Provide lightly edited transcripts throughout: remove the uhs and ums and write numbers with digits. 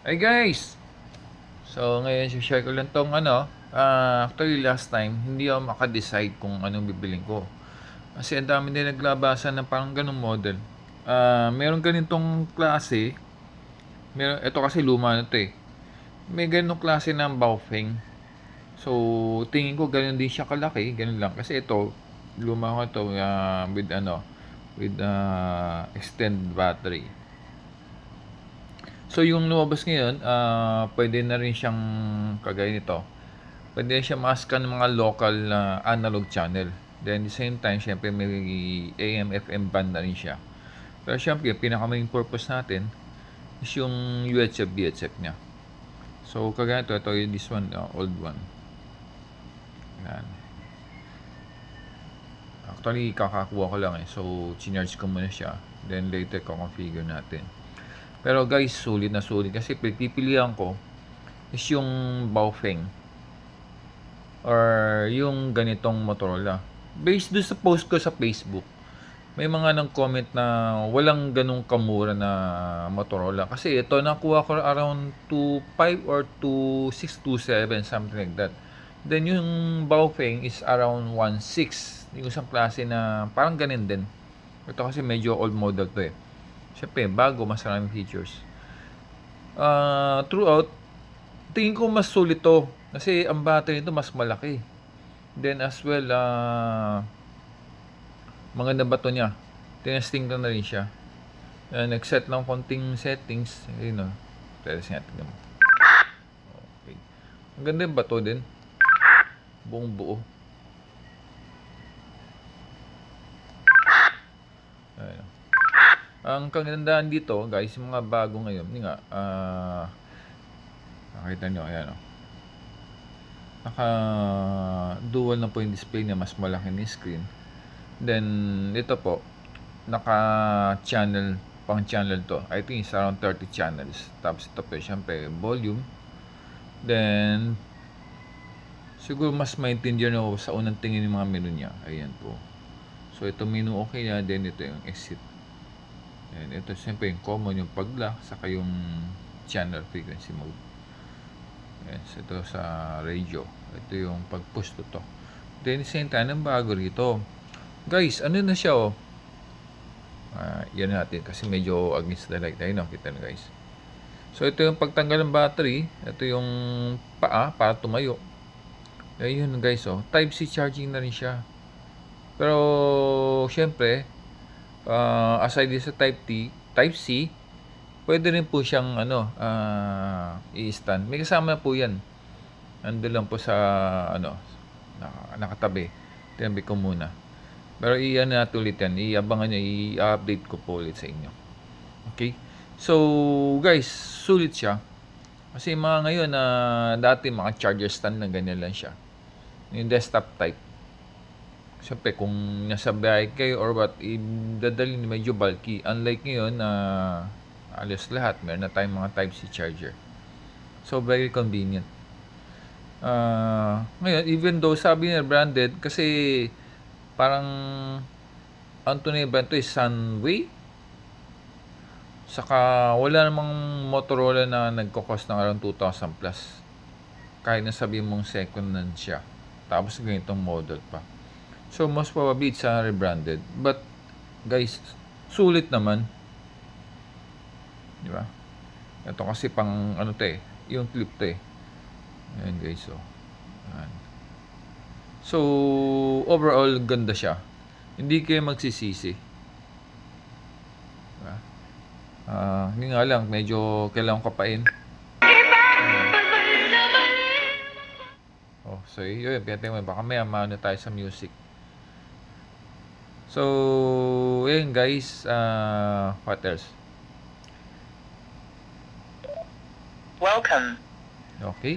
Hey guys! So ngayon share ko lang tong actually last time hindi ako maka-decide kung anong bibiling ko. Kasi ang dami din naglabasan ng parang ganung model. Meron ganitong klase. Ito kasi luma na to eh. May ganitong klase ng Baofeng. So tingin ko ganun din siya kalaki, ganun lang. Kasi ito, luma ko to with extended battery. So yung lumabas ngayon, pwede na rin siyang kagaya nito. Pwede rin siya ma-scan ng mga local analog channel. Then at the same time, syempre may AM, FM band na rin siya. Pero syempre, pinaka main purpose natin is yung UHF, VHF niya. So kagaya ito yung this one, old one. Yan. Actually, kakakuha ko lang eh. So, chinarge ko muna siya. Then later, configure natin. Pero guys, sulit na sulit. Kasi pipilihan ko is yung Baofeng or yung ganitong Motorola. Based doon sa post ko sa Facebook, may mga nag-comment na walang ganong kamura na Motorola. Kasi ito nakuha ko around 2.5 or 2.6, 2.7, something like that. Then yung Baofeng is around 1.6. Yung isang klase na parang ganin din. Ito kasi medyo old model to eh. Siyempre, bago, mas maraming features. Throughout, tingin ko mas sulit to. Kasi ang battery nito mas malaki. Then as well, maganda ba to niya? Tinesting ko na rin siya. Nag-set lang konting settings. Ayun o. Test natin naman. Okay. Ang ganda yung bato din. Buong buo. Ayun. Ang kagandaan dito, guys, yung mga bago ngayon, yun nga, nakita nyo, ayan o. Naka-dual na po yung display niya, mas malaki ni screen. Then, ito po, naka-channel, pang-channel to. I think it's around 30 channels. Tapos ito po, syempre, volume. Then, siguro mas maintindihan nyo sa unang tingin yung mga menu niya. Ayan po. So, ito menu okay na. Then, ito yung exit. And ito siyempre yung common, yung pag-lock, saka yung channel frequency mode. Yes, ito sa radio. Ito yung pag-push to. Then same time, ang bago rito. Guys, ano na siya oh. Yan natin kasi medyo against the light. Ayun kita na guys. So ito yung pagtanggal ng battery. Ito yung paa para tumayo. Ayun guys oh. Type-C charging na rin siya. Pero syempre, aside sa Type-C, pwede rin po siyang i-stand. May kasama po 'yan. Ando lang po sa nakatabi. Tinabi ko muna. Pero iyan na ulit yan. Iabangan niya, i-update ko po ulit sa inyo. Okay? So, guys, sulit siya. Kasi mga ngayon dati mga charger stand na ganyan lang siya. Yung desktop type. Siyempre, kung nasa bahay kayo or what, dadalhin medyo bulky. Unlike ngayon alos lahat, meron na tayong mga Type-C charger. So, very convenient. Ngayon, even though sabi niya branded, kasi parang ang tunay brand to is Sunway. Saka, wala namang Motorola na nagko-cost ng around 2,000 plus. Kahit na sabi mong second hand siya. Tapos ganitong model pa. So, most probably it's rebranded. But, guys, sulit naman. Di ba? Ito kasi pang yung clip to eh. Ayan guys, so. Ayan. So, overall, ganda siya. Hindi kayo magsisisi. Diba? Hindi nga lang, medyo kailangan kapain. Oh, so yun, pinatay mo. Baka may amano tayo sa music. So, yun guys, what else? Welcome. Okay.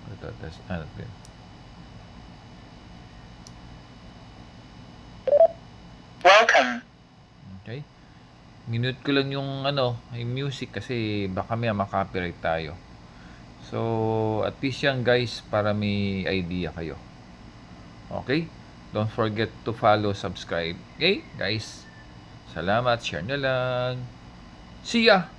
Ito, test natin. Welcome. Okay. Minute ko lang yung yung music kasi baka may ma-copyright tayo. So, at least yan guys para may idea kayo. Okay? Don't forget to follow, subscribe. Okay, guys? Salamat, share na lang. See ya!